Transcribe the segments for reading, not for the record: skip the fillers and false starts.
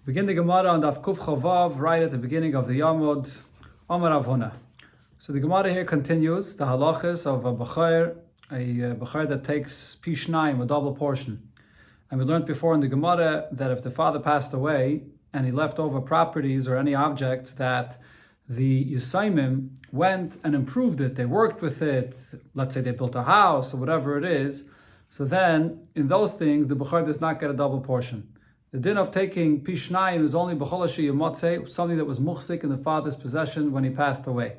Begin the Gemara on Daf Kuf Chavav, right at the beginning of the Yamod, Amar Rav Huna. So the Gemara here continues the halachas of a b'chair that takes pishnayim, a double portion. And we learned before in the Gemara that if the father passed away and he left over properties or any object that the Yisaimim went and improved it, they worked with it, let's say they built a house or whatever it is, so then in those things the b'chair does not get a double portion. The din of taking pishnayim is only b'cholashi yomotze, something that was muhsik in the father's possession when he passed away.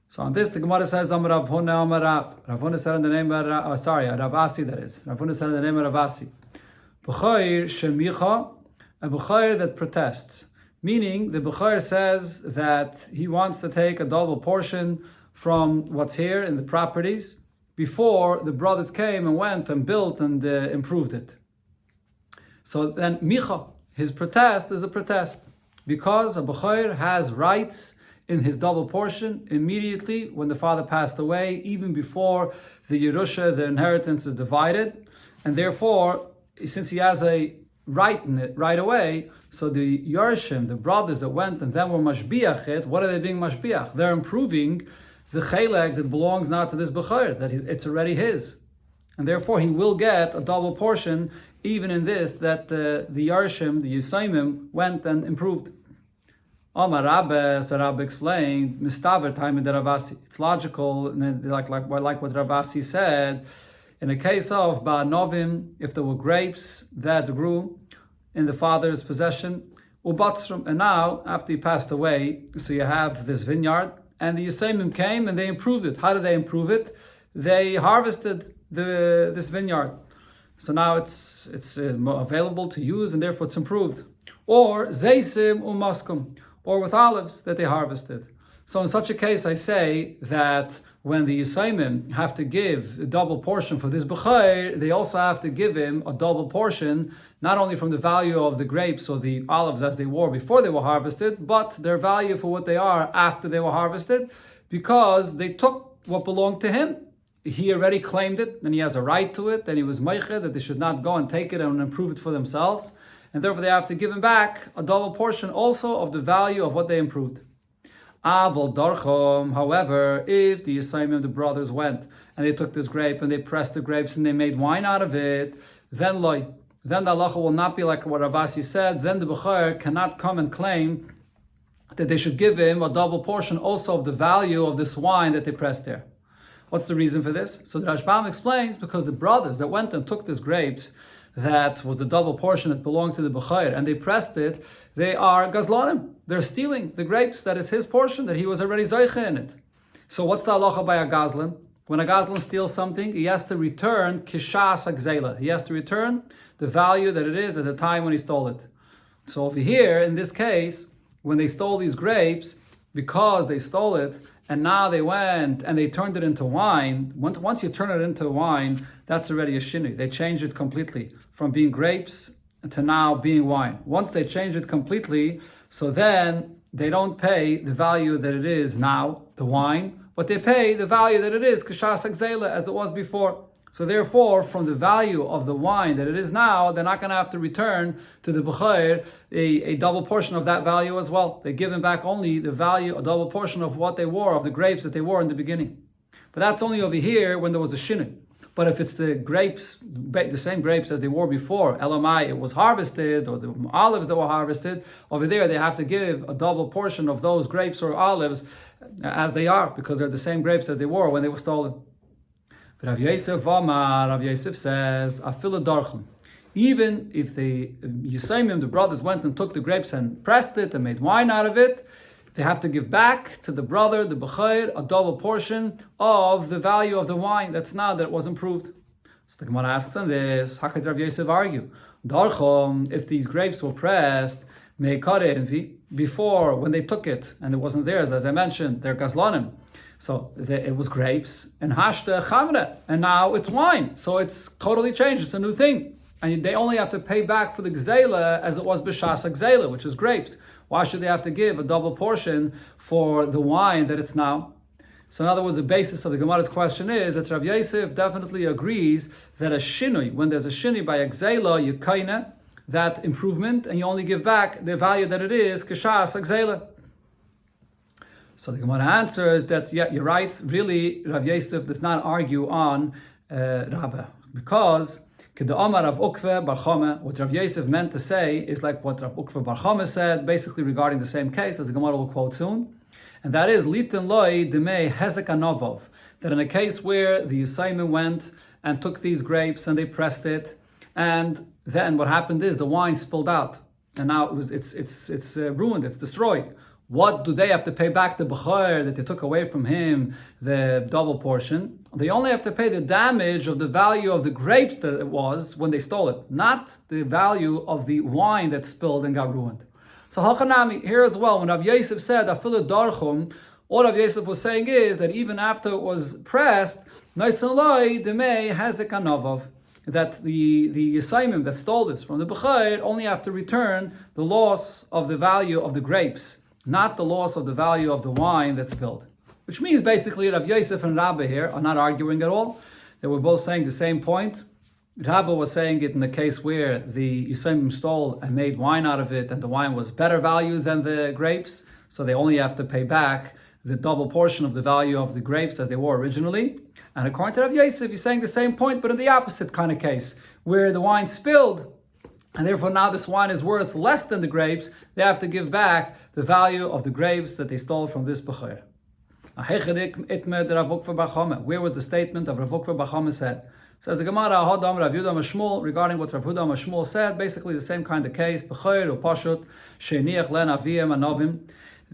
So on this, the Gemara says, Amar Rav Huna, Amar Rav. Rav Huna said in the name of Rav Asi, that is. Rav Huna said in the name of Rav Asi. B'chair shemicha, a b'chair that protests. Meaning, the b'chair says that he wants to take a double portion from what's here in the properties before the brothers came and went and built and improved it. So then, micha, his protest is a protest because a b'chair has rights in his double portion immediately when the father passed away, even before the Yerusha, the inheritance, is divided. And therefore, since he has a right in it right away, so the Yerushin, the brothers that went and then were mashbiach it, what are they being mashbiach? They're improving the chelek that belongs now to this b'chair, that it's already his. And therefore, he will get a double portion even in this, that the Yerushin, the Yisaimim, went and improved. Amar Rabbe, so Rabbe explained, Mistaver time in the Ravasi. It's logical, and like what Ravasi said, in the case of Ba'anovim, if there were grapes that grew in the father's possession, Ubatsrum, and now, after he passed away, so you have this vineyard, and the Yisaimim came and they improved it. How did they improve it? They harvested this vineyard. So now it's available to use, and therefore it's improved. Or Zeisim Umaskum, or with olives that they harvested. So in such a case, I say that when the Yisaimim have to give a double portion for this b'chair, they also have to give him a double portion, not only from the value of the grapes or the olives as they were before they were harvested, but their value for what they are after they were harvested, because they took what belonged to him. He already claimed it, and he has a right to it, and he was meicher that they should not go and take it and improve it for themselves. And therefore they have to give him back a double portion also of the value of what they improved. Avol darchom, however, if the Yisaimim, the brothers, went and they took this grape and they pressed the grapes and they made wine out of it, then the halacha will not be like what Ravasi said. Then the b'chair cannot come and claim that they should give him a double portion also of the value of this wine that they pressed there. What's the reason for this? So the Rashbam explains, because the brothers that went and took these grapes, that was the double portion that belonged to the b'chair, and they pressed it, they are gazlanim. They're stealing the grapes that is his portion, that he was already zaycha in it. So what's the halacha by a gazlan? When a gazlan steals something, he has to return kishas agzela. He has to return the value that it is at the time when he stole it. So over here, in this case, when they stole these grapes, because they stole it, and now they went and they turned it into wine. Once you turn it into wine, that's already a shinui. They changed it completely from being grapes to now being wine. Once they change it completely, so then they don't pay the value that it is now, the wine, but they pay the value that it is, kashas agzela, as it was before. So therefore, from the value of the wine that it is now, they're not going to have to return to the b'chair a double portion of that value as well. They give them back only the value, a double portion of what they wore, of the grapes that they wore in the beginning. But that's only over here when there was a shinui. But if it's the grapes, the same grapes as they wore before, elamai, it was harvested, or the olives that were harvested, over there they have to give a double portion of those grapes or olives as they are, because they're the same grapes as they were when they were stolen. Rav Yosef says, Afilu darchim. Even if the Yisaimim, the brothers, went and took the grapes and pressed it and made wine out of it, they have to give back to the brother, the b'chair, a double portion of the value of the wine that's now that it was improved. So the Gemara asks on this, how could Rav Yosef argue? Darchim, if these grapes were pressed, before, when they took it, and it wasn't theirs, as I mentioned, they're gazlanim. So it was grapes and hashta chamre, and now it's wine. So it's totally changed. It's a new thing, and they only have to pay back for the gzela as it was b'shas gzela, which is grapes. Why should they have to give a double portion for the wine that it's now? So in other words, the basis of the Gemara's question is that Rav Yosef definitely agrees that a shinui, when there's a shinui by a gzela, you kaina, that improvement, and you only give back the value that it is, k'shas agzela. So the Gemara answers that, yeah, you're right. Really, Rav Yosef does not argue on Rabba, because Rav Ukva Bar Chama, what Rav Yosef meant to say is like what Rav Ukva Bar Chama said, basically regarding the same case, as the Gemara will quote soon, and that is Litin Loi Demei Hezek Anovov, that in a case where the Yisayim went and took these grapes and they pressed it, and then what happened is the wine spilled out, and now it's ruined, it's destroyed. What do they have to pay back the b'chor that they took away from him, the double portion? They only have to pay the damage of the value of the grapes that it was when they stole it, not the value of the wine that spilled and got ruined. So Hachanami, here as well, when Rav Yosef said, Afilu darchum, all Rav Yosef was saying is that even after it was pressed, Noisaloi demei hazek anavav, that the Yisayim that stole this from the b'chor only have to return the loss of the value of the grapes, not the loss of the value of the wine that spilled. Which means basically Rav Yosef and Rabba here are not arguing at all. They were both saying the same point. Rabba was saying it in the case where the Yisayim stole and made wine out of it, and the wine was better value than the grapes, so they only have to pay back the double portion of the value of the grapes as they were originally. And according to Rav Yosef, he's saying the same point, but in the opposite kind of case, where the wine spilled, and therefore now this wine is worth less than the grapes, they have to give back the value of the grapes that they stole from this b'chor. Where was the statement of Rav Ukva Bar Chama said? Says the Gemara, Hadam Rav Yehuda Mashmul, regarding what Rav Yehuda Mashmul said, basically the same kind of case, b'chor or pashut, sheiniach len aviyim anovim.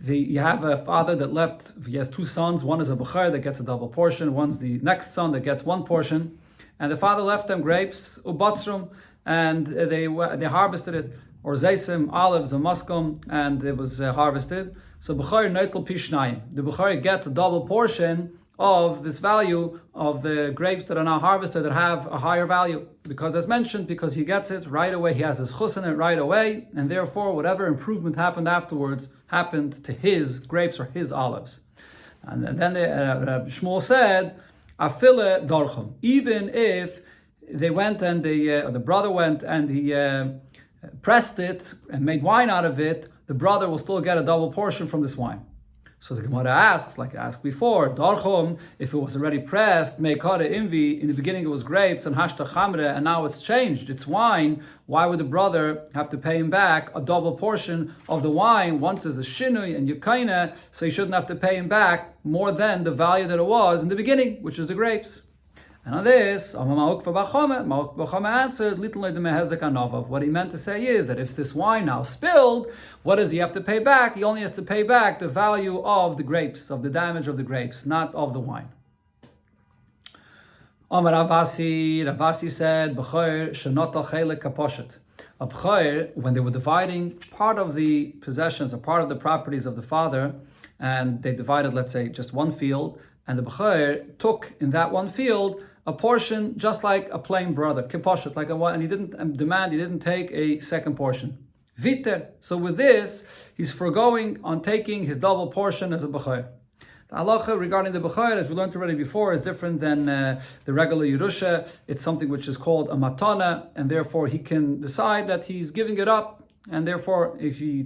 You have a father that left, he has two sons, one is a b'chor that gets a double portion, one's the next son that gets one portion, and the father left them grapes, ubatzrum, and they harvested it, or zaysim, olives, or muskum, and it was harvested. So b'chor noitel pishnayim. The b'chor gets a double portion of this value of the grapes that are now harvested that have a higher value. Because as mentioned, because he gets it right away, he has his chus in it right away, and therefore whatever improvement happened afterwards happened to his grapes or his olives. And then Shmuel said, Afile darchum, even if they went and the brother went and he pressed it and made wine out of it, the brother will still get a double portion from this wine. So the Gemara asks, like I asked before, darchum, if it was already pressed, meikare invi, in the beginning it was grapes and hashta chamre, and now it's changed, it's wine, why would the brother have to pay him back a double portion of the wine? Once is a shinui and yukaina, so he shouldn't have to pay him back more than the value that it was in the beginning, which is the grapes. And on this, Ma'ukva Bar Chama answered, what he meant to say is that if this wine now spilled, what does he have to pay back? He only has to pay back the value of the grapes, of the damage of the grapes, not of the wine. Ravasi said, a b'chor, when they were dividing part of the possessions or part of the properties of the father, and they divided, let's say, just one field, and the b'chor took in that one field a portion just like a plain brother, kiposhet, like a one, and he didn't take a second portion. Viter. So with this, he's foregoing on taking his double portion as a b'chor. The halacha regarding the b'chor, as we learned already before, is different than the regular Yerusha. It's something which is called a matana, and therefore he can decide that he's giving it up, and therefore if he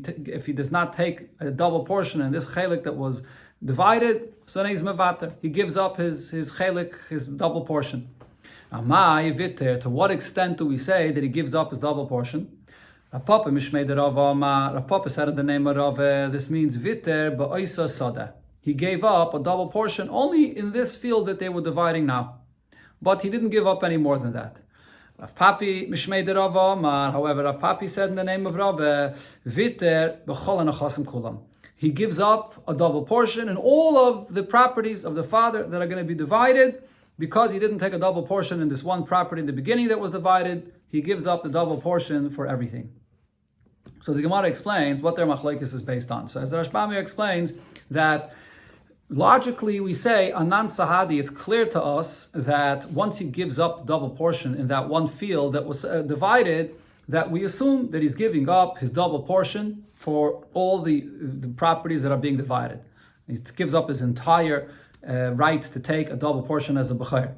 does not take a double portion in this chelik that was divided, so then he's mevater. He gives up his chelik, his double portion. Amai viter. To what extent do we say that he gives up his double portion? Rav Papa mishmei de Rav Amar. Rav Papa said in the name of Rav, this means viter ba'oisa sada. He gave up a double portion only in this field that they were dividing now, but he didn't give up any more than that. Rav Papi mishmei de Rav Amar. However, Rav Papi said in the name of Rav, viter b'chol anachasim kulam. He gives up a double portion in all of the properties of the father that are going to be divided. Because he didn't take a double portion in this one property in the beginning that was divided, he gives up the double portion for everything. So the Gemara explains what their machlekes is based on. So as the Rashbami explains that logically we say, Anan Sahadi, it's clear to us that once he gives up the double portion in that one field that was divided, that we assume that he's giving up his double portion for all the properties that are being divided. He gives up his entire right to take a double portion as a b'chor.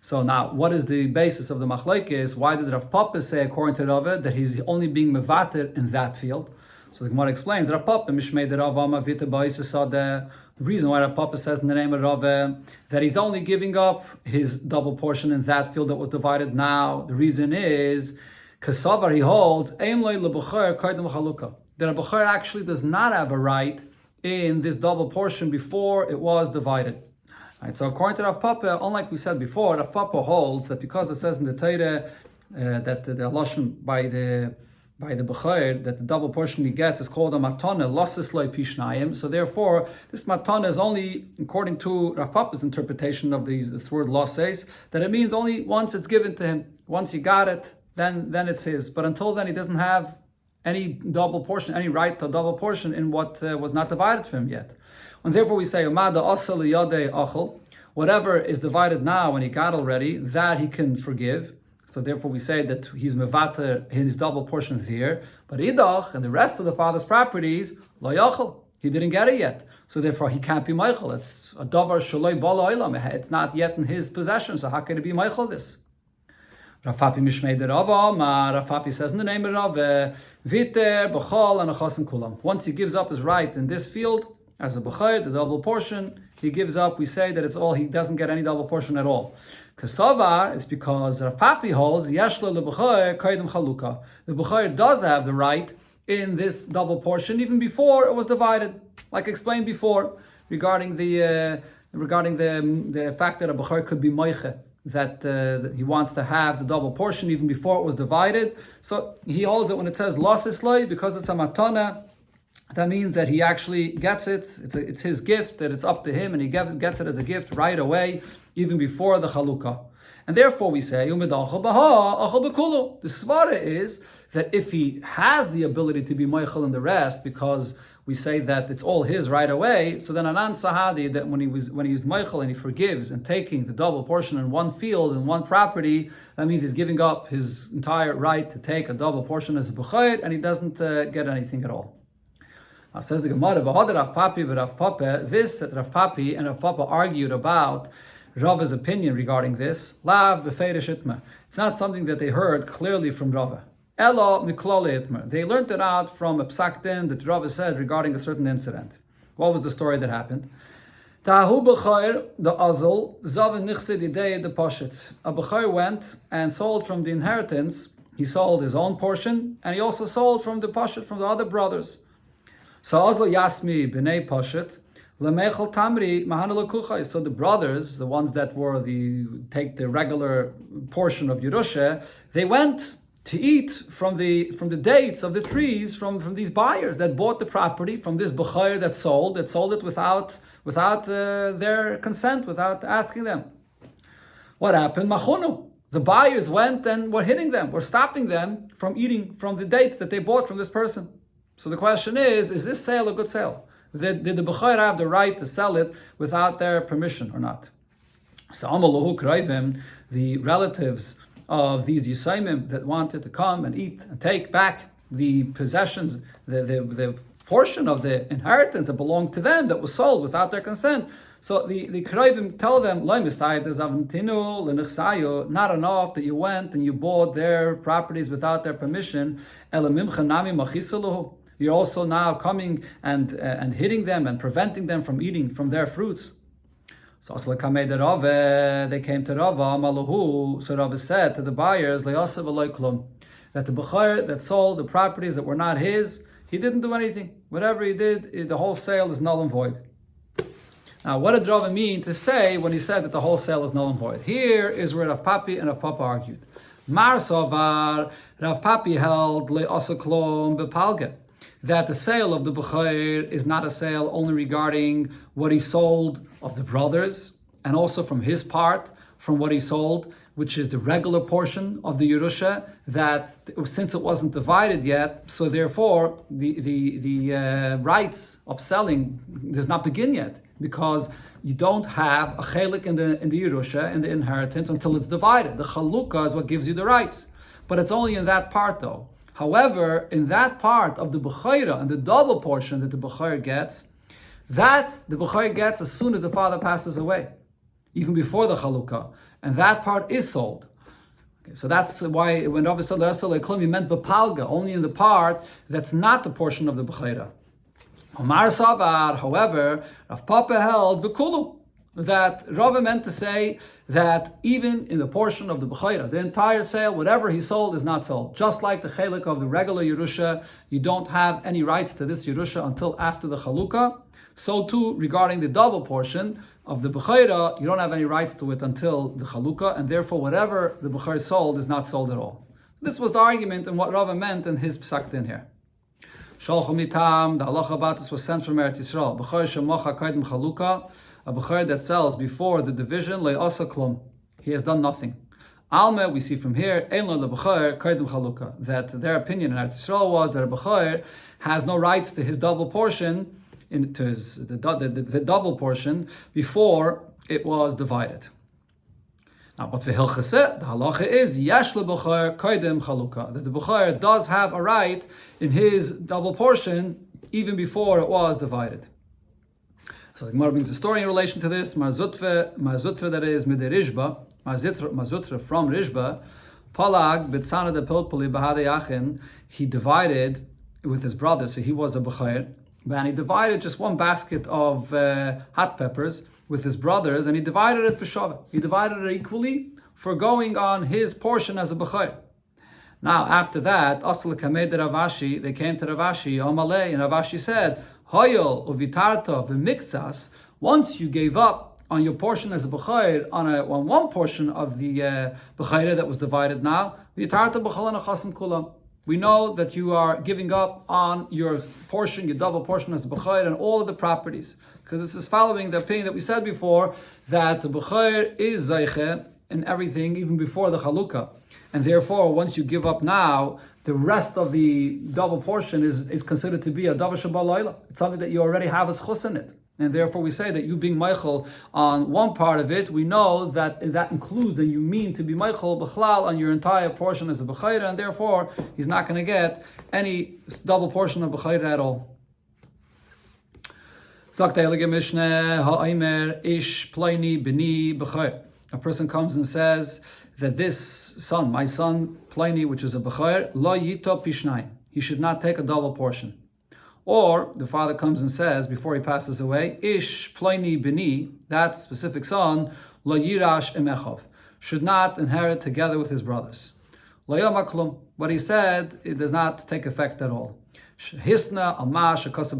So now, what is the basis of the machlokes? Why did Rav Papa say, according to Rava, that he's only being mevater in that field? So the Gemara explains, Rav Papa mishmei de Rav Ama vita ba'isasada. The reason why Rav Papa says in the name of Rava that he's only giving up his double portion in that field that was divided now. The reason is Kasavar, he holds ein loy lebuchar kaidem chalukah, that a buchar actually does not have a right in this double portion before it was divided. Right, so according to Rav Papa, unlike we said before, Rav Papa holds that because it says in the Torah that the lashon by the b'chayr, that the double portion he gets is called a matana, losses loy pishnayim. So therefore, this matana is only, according to Rav Papa's interpretation of this word losses, that it means only once it's given to him. Once he got it, then it's his. But until then, he doesn't have any double portion, any right to double portion in what was not divided for him yet. And therefore we say, whatever is divided now when he got already, that he can forgive. So therefore we say that he's mevater his double portion here. But idach and the rest of the father's properties, lo yachol, he didn't get it yet. So therefore he can't be meichel. It's a davar shaloi bala olam. It's not yet in his possession. So how can it be meichel this? Rav Papi mishmei de Rava, Rav Papi says in the name of Rava, viter b'chol and achasim kulam. Once he gives up his right in this field as a b'chayr, the double portion, he gives up. We say that it's all, he doesn't get any double portion at all. Kasavar, it's because Rav Papi holds yeshlo leb'chayr kaidem chalukah. The b'chayr does have the right in this double portion even before it was divided, like explained before regarding the fact that a b'chayr could be moiche, that he wants to have the double portion even before it was divided. So he holds it when it says losses loy, because it's a matana, that means that he actually gets it. It's his gift, that it's up to him, and he gets it as a gift right away, even before the chalukah. And therefore we say, the svara is that if he has the ability to be moichel in the rest, because we say that it's all his right away, so then anan sahadi, that when he's moichel and he forgives and taking the double portion in one field and one property, that means he's giving up his entire right to take a double portion as a b'chayr, and he doesn't get anything at all. Now says the Gemara, Rav Papa, this that Rav Papi and Rav Papa argued about Rava's opinion regarding this, lav b'feidish itma. It's not something that they heard clearly from Rava. Elo miklole itma. They learned it out from a psak din that Rava said regarding a certain incident. What was the story that happened? Tahu b'chayr the azul zav nichsid idei the poshet. A b'chayr went and sold from the inheritance. He sold his own portion, and he also sold from the poshet from the other brothers. So also Yasmi b'nei Pashet lemechel tamri mahanu lekuchay. So the brothers, the ones that were take the regular portion of Yerusha, they went to eat from the dates of the trees from these buyers that bought the property from this b'chayr that sold it without their consent, without asking them. What happened? Machunu. The buyers went and were hitting them, were stopping them from eating from the dates that they bought from this person. So the question is this sale a good sale? Did the b'chayr have the right to sell it without their permission or not? So Amalahu Kraivim, the relatives of these Yisaimim that wanted to come and eat and take back the possessions, the portion of the inheritance that belonged to them that was sold without their consent. So the Kraivim tell them, not enough that you went and you bought their properties without their permission. You're also now coming and hitting them and preventing them from eating from their fruits. So they came to Rava, Malahu. So Rava said to the buyers, that the b'chayr that sold the properties that were not his, he didn't do anything. Whatever he did, the whole sale is null and void. Now, what did Rava mean to say when he said that the whole sale is null and void? Here is where Rav Papi and Rav Papa argued. Mar Sovar, Rav Papi held le'asaklom bepalge, that the sale of the b'chayr is not a sale only regarding what he sold of the brothers, and also from his part, from what he sold, which is the regular portion of the Yerusha, that since it wasn't divided yet, so therefore the rights of selling does not begin yet, because you don't have a chelik in the Yerusha, in the inheritance, until it's divided. The chalukah is what gives you the rights, but it's only in that part though. However, in that part of the b'chayra and the double portion that the b'chayr gets, that the b'chayr gets as soon as the father passes away, even before the chalukah. and that part is sold. Okay, so that's why when Rabbi Sallallahu he meant bepalga, only in the part that's not the portion of the bechira. Omar Savar, however, Rav Papa held bekulu, that Rava meant to say that even in the portion of the bechira, the entire sale, whatever he sold is not sold. Just like the chelik of the regular Yerusha, you don't have any rights to this Yerusha until after the Chalukah. So too, regarding the double portion of the bechira, you don't have any rights to it until the Chalukah, and therefore whatever the bechira sold is not sold at all. This was the argument and what Rava meant in his psak din here. Shalchu mitam, the halacha about this was sent from Eretz Yisrael. Bechira shemocha kaidem Chalukah, a bechira that sells before the division, le'asa klum, he has done nothing. Alma, we see from here, ein lo lebechir kaidem Chalukah, that their opinion in Eretz Yisrael was that a bechir has no rights to his double portion, into the double portion before it was divided. Now, but the halacha is yesh lebechir kaidem Chalukah, that the bechir does have a right in his double portion even before it was divided. So the Gemara brings a story in relation to this. Marzutra, that is midirishba, Marzutra from Rishba, Palag b'tzana de pilpuli b'hadei achin, he divided with his brother, so he was a bechir, and he divided just one basket of hot peppers with his brothers, and he divided it for Shavah. He divided it equally for going on his portion as a bechir. Now, after that, Asal Kamed Ravashi, they came to Ravashi, Amalei, and Ravashi said, Hoyol uvitarta b'miktsas, once you gave up on your portion as a bechir, on one portion of the bechira that was divided now, vitarta b'chol nechasim kulam. We know that you are giving up on your portion, your double portion as a bechir, and all of the properties. Because this is following the opinion that we said before, that the bechir is zeiche in everything, even before the chalukah. And therefore, once you give up now, the rest of the double portion is considered to be a davar shabalayla. It's something that you already have a schus in it. And therefore we say that you being meichel on one part of it, we know that that includes and you mean to be meichel b'chlal on your entire portion as a b'chayra, and therefore he's not going to get any double portion of b'chayra at all. A person comes and says that this son, my son Pliny, which is a b'chayr, lo yito pishnai, he should not take a double portion. Or the father comes and says before he passes away, Ish Pliny Bini, that specific son, Lo Yirash Emechov, should not inherit together with his brothers. Lo Yamaklum, what he said, it does not take effect at all. Hisna Amash Akasa,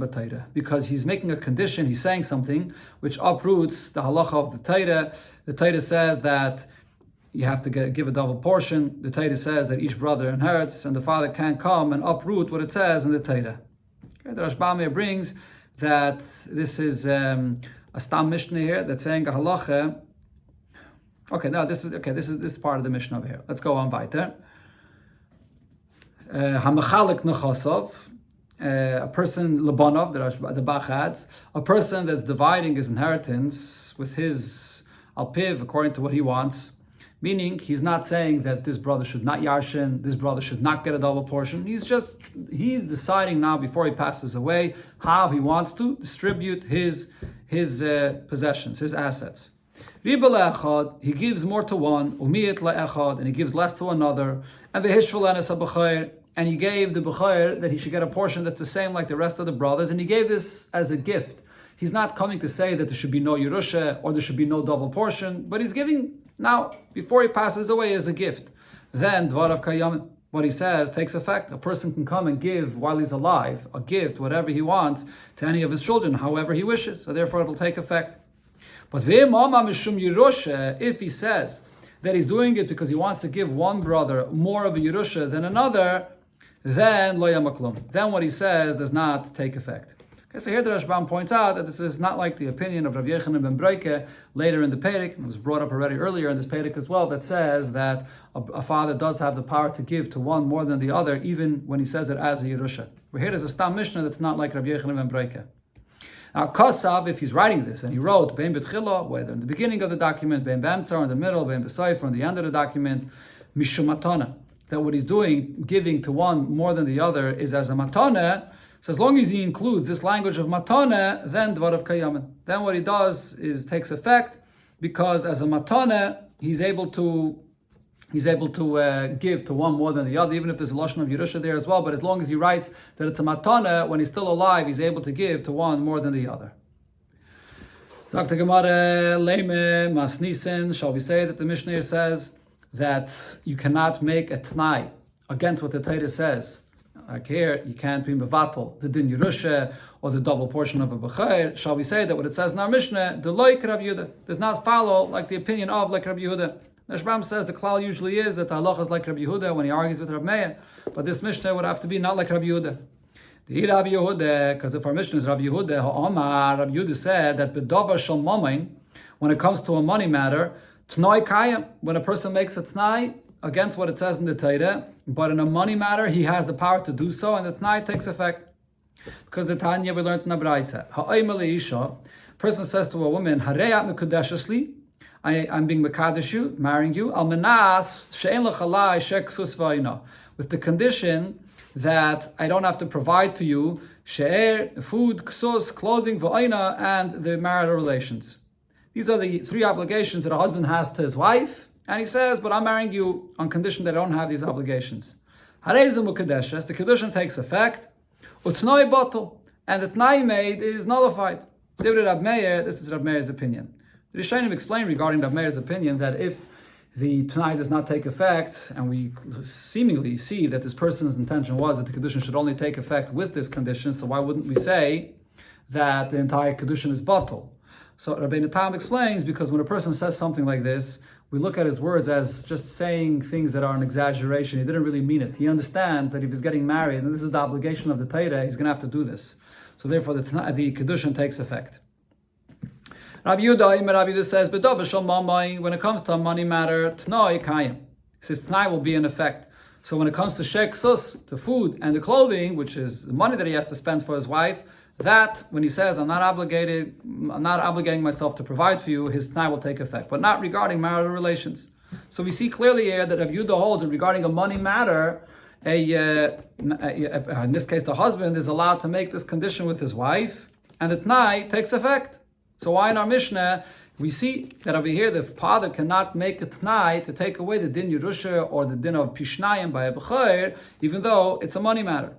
because he's making a condition, he's saying something which uproots the halacha of the Torah. The Torah says that you have to give a double portion. The Torah says that each brother inherits, and the father can't come and uproot what it says in the Torah. Okay, the Rashbam brings that this is a stam mishnah here that's saying a halacha. Okay, now this is part of the mishnah over here. Let's go on weiter. Hamachalik nechasov, a person lebanov, the Bach adds, a person that's dividing his inheritance with his alpiv according to what he wants. Meaning, he's not saying that this brother should not yarshin, this brother should not get a double portion. He's deciding now before he passes away how he wants to distribute his possessions, his assets. Riba le'echad, he gives more to one, umiyit le'echad, and he gives less to another. And v'hishvulanes ha'b'chayr, and he gave the b'chayr that he should get a portion that's the same like the rest of the brothers, and he gave this as a gift. He's not coming to say that there should be no Yerusha or there should be no double portion, but he's giving now, before he passes away, as a gift. Then, Dvarav Kayam, what he says takes effect. A person can come and give while he's alive, a gift, whatever he wants, to any of his children, however he wishes. So therefore it'll take effect. But if he says that he's doing it because he wants to give one brother more of a Yerusha than another, then lo yamaklum. Then what he says does not take effect. Okay, so here the Rashbam points out that this is not like the opinion of Rav Yechanan ben Breike later in the Perek. It was brought up already earlier in this Perek as well, that says that a father does have the power to give to one more than the other, even when he says it as a Yerusha. We're here there's a Stam Mishnah that's not like Rav Yechanan ben Breike. Now, Kosav, if he's writing this, and he wrote Bein B'tchila, whether in the beginning of the document, Bein B'emtzar, or in the middle, Bein B'sayfer, in the end of the document, Mishum Matana, that what he's doing, giving to one more than the other, is as a Matana. So as long as he includes this language of matana, then dvarav kayamin. Then what he does is takes effect, because as a matana, he's able to give to one more than the other, even if there's a lashon of Yerusha there as well. But as long as he writes that it's a matana, when he's still alive, he's able to give to one more than the other. Dr. Gemara Leime Masnisen, shall we say that the Mishnah says that you cannot make a tnai against what the Torah says? Like here, you can't be mevatel the din Yerusha or the double portion of a b'chair. Shall we say that what it says in our Mishnah, the loik Rabbi Yehuda, does not follow like the opinion of like Rabbi Yehuda? The Rashbam says the klal usually is that the halacha is like Rabbi Yehuda when he argues with Rabbi Meir, but this Mishnah would have to be not like Rabbi Yehuda. The Rabbi Yehuda, because if our Mishnah is Rabbi Yehuda, Rabbi Yehuda said that b'davar shel mamain, when it comes to a money matter, tnai kayim, when a person makes a tnai against what it says in the Torah, but in a money matter he has the power to do so, and the tnai takes effect. Because the Tanya we learned in the Braisa, ha'ayim isha, person says to a woman, hareyat mekudeshesli, I'm being mekadesh you, marrying you, al menas she'en lechalai sheksus v'ayina, with the condition that I don't have to provide for you she'er, food, ksus, clothing, v'ayina, and the marital relations. These are the three obligations that a husband has to his wife, and he says, but I'm marrying you on condition that I don't have these obligations. Harezim ukadeshes, the condition takes effect, utnoi bottle, and the tnai made is nullified. This is Rab Meir's opinion. The Rishonim explain regarding Rab Meir's opinion that if the tnai does not take effect, and we seemingly see that this person's intention was that the condition should only take effect with this condition, so why wouldn't we say that the entire condition is bottle? So Rabbeinu Tam explains, because when a person says something like this, we look at his words as just saying things that are an exaggeration. He didn't really mean it. He understands that if he's getting married, and this is the obligation of the Torah, he's going to have to do this. So therefore the kedushin takes effect. Rabbi Yehuda says, when it comes to a money matter, tnai kayim. He says tnai will be in effect. So when it comes to shek sus, the food and the clothing, which is the money that he has to spend for his wife, that when he says I'm not obligating myself to provide for you, his tnai will take effect, but not regarding marital relations. So we see clearly here that Rabbi Yehuda holds that regarding a money matter, in this case the husband is allowed to make this condition with his wife, and the tnai takes effect. So why in our Mishnah we see that over here the father cannot make a tnai to take away the din Yerusha or the din of pishnayim by a b'chair, even though it's a money matter?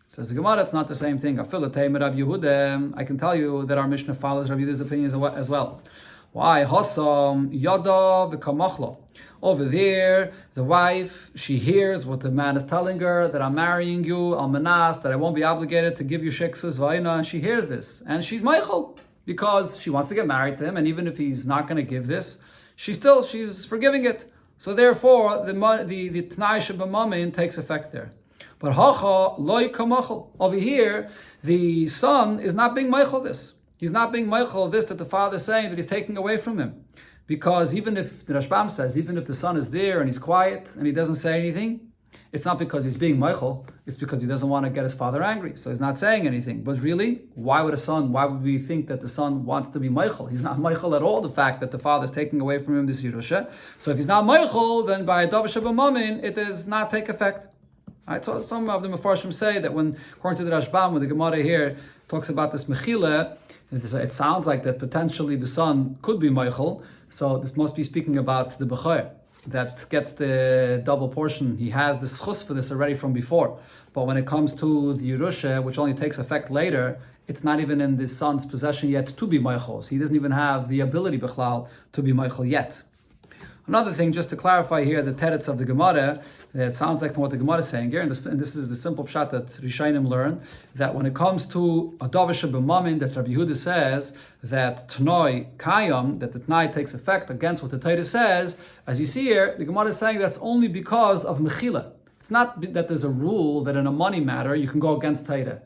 Says the Gemara, it's not the same thing. I can tell you that our Mishnah follows Rabbi Yehuda's opinion as well. Why? Hasam yada v'kamachlo. Over there, the wife, she hears what the man is telling her, that I'm marrying you, al manas, that I won't be obligated to give you sheksus v'ayna, and she hears this, and she's meichel, because she wants to get married to him, and even if he's not going to give this, she's forgiving it. So therefore, the t'nai shebamamin takes effect there. But hacha loy kamachal. Over here, the son is not being meichel this. He's not being meichel this that the father is saying that he's taking away from him. Because even if, the Rashbam says, even if the son is there and he's quiet and he doesn't say anything, it's not because he's being meichel, it's because he doesn't want to get his father angry. So he's not saying anything. But really, why would we think that the son wants to be meichel? He's not meichel at all, the fact that the father is taking away from him this Yerusha. So if he's not meichel, then by a davar shebamamin, it does not take effect. Right, so some of the Mefarshim say that when, according to the Rashbam, when the Gemara here talks about this mechila, it sounds like that potentially the son could be meichel. So this must be speaking about the b'chair that gets the double portion. He has the schus for this already from before. But when it comes to the Yerusha, which only takes effect later, it's not even in the son's possession yet to be meichel. So he doesn't even have the ability b'chlal to be meichel yet. Another thing, just to clarify here, the teretz of the Gemara, it sounds like from what the Gemara is saying here, and this is the simple pshat that Rishonim learn, that when it comes to a davar shebamamin, that Rabbi Yehuda says that tnoi kayam, that the tnai takes effect against what the Torah says, as you see here, the Gemara is saying that's only because of mechila. It's not that there's a rule that in a money matter you can go against Torah.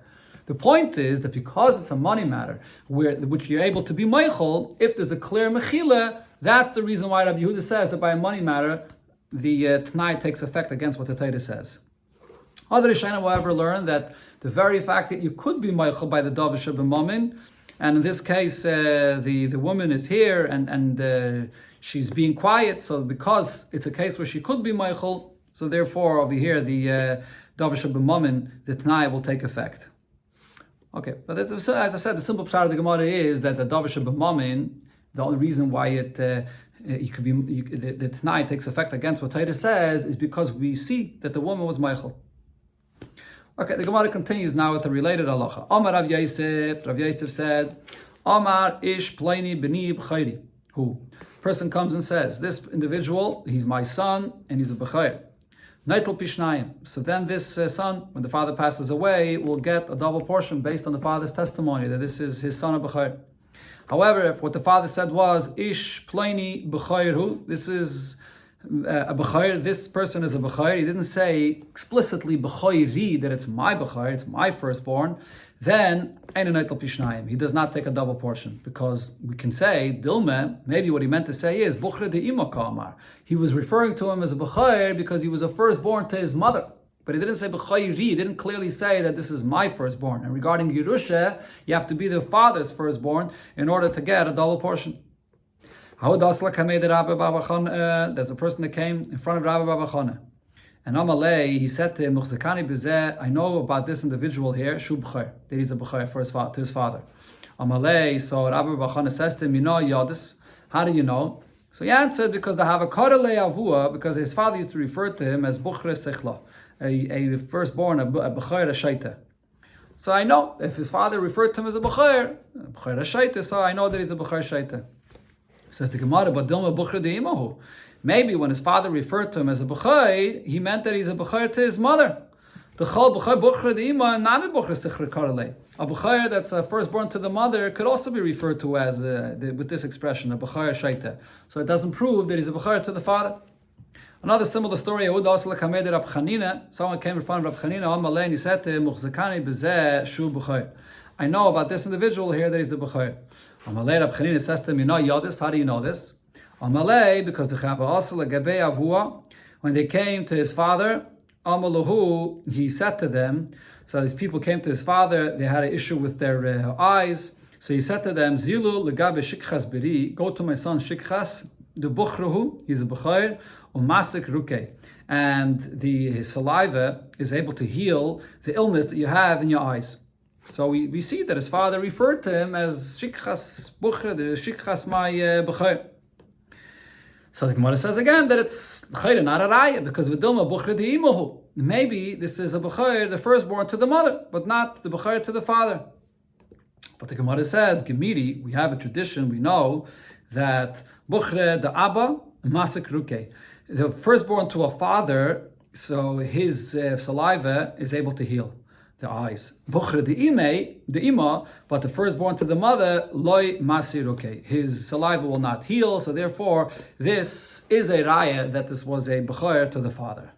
The point is that because it's a money matter, which you're able to be meichel, if there's a clear mechila, that's the reason why Rabbi Yehuda says that by a money matter, the t'nai takes effect against what the Torah says. Other Rishonim, however, learn that the very fact that you could be meichel by the davar shebamamin, and in this case, the woman is here and she's being quiet, so because it's a case where she could be meichel, so therefore over here the davar shebamamin, the t'nai will take effect. Okay, but as I said, the simple pshat of the Gemara is that the davar shebamamin, the only reason why it the Tanai takes effect against what Torah says is because we see that the woman was Meichel. Okay, the Gemara continues now with a related halacha. Amar Rav Yosef said, Amar ish pleini b'ni b'chayri. Who? Person comes and says, this individual, he's my son, and he's a b'chayr. Neitel pishnayim. So then this son, when the father passes away, will get a double portion based on the father's testimony that this is his son of b'chayr. However, if what the father said was, ish pleini b'chayru, this is a b'chayr, this person is a b'chayr, he didn't say explicitly b'chayri, that it's my b'chayr, it's my firstborn, then he does not take a double portion, because we can say dilme, maybe what he meant to say is buchre de ima kamar. He was referring to him as a b'chayr because he was a firstborn to his mother, but he didn't say b'chayri. He didn't clearly say that this is my firstborn. And regarding Yerusha, you have to be the father's firstborn in order to get a double portion. There's a person that came in front of Rabbi Bava Basra. And Amalei, he said to him, I know about this individual here, that he's a b'chayr to his father. Amalei, so Rabbi Bava Basra says to him, you know Yadis, how do you know? So he answered, because they have a karele avua, because his father used to refer to him as buchre sechla, a firstborn, a b'chayr shaita. So I know, if his father referred to him as a b'chayr shaita, so I know that he's a b'chayr shaita. Says the Gemara, but Dilma Bukhra de Imahu. Maybe when his father referred to him as a B'chayr, he meant that he's a B'chayr to his mother. The Chol B'chayr Bukhra de Ima, Nami Bukhra Sichra Karale. A B'chayr that's firstborn to the mother could also be referred to as, with this expression, a B'chayr Shaita. So it doesn't prove that he's a B'chayr to the father. Another similar story, someone came in front of Rab Chanina, and he said to him, I know about this individual here that he's a B'chayr. Amalei Rab Chanina says to him, you know Yodis, how do you know this? Amalei, because the Chava also Gabei Avua, when they came to his father, Amalahu, he said to them, so these people came to his father, they had an issue with their eyes, so he said to them, Zilu legabe shikchas biri, go to my son Shikchas, the Bukhruhu, he's a B'chayr, umasik ruke, and his saliva is able to heal the illness that you have in your eyes. So we see that his father referred to him as Shikchas Bukhra, the Shikchas my B'chayr. So the Gemara says again that it's Chayr, not a Raya, because V'dilma Bukhra de Imahu. Maybe this is a B'chayr, the firstborn to the mother, but not the B'chayr to the father. But the Gemara says, Gemiri, we have a tradition, we know that Bukhra the Abba, Masik Ruke. The firstborn to a father, so his saliva is able to heal the eyes. Bukhra the ima, but the firstborn to the mother, loy masiruke. His saliva will not heal, so therefore this is a raya that this was a b'chayr to the father.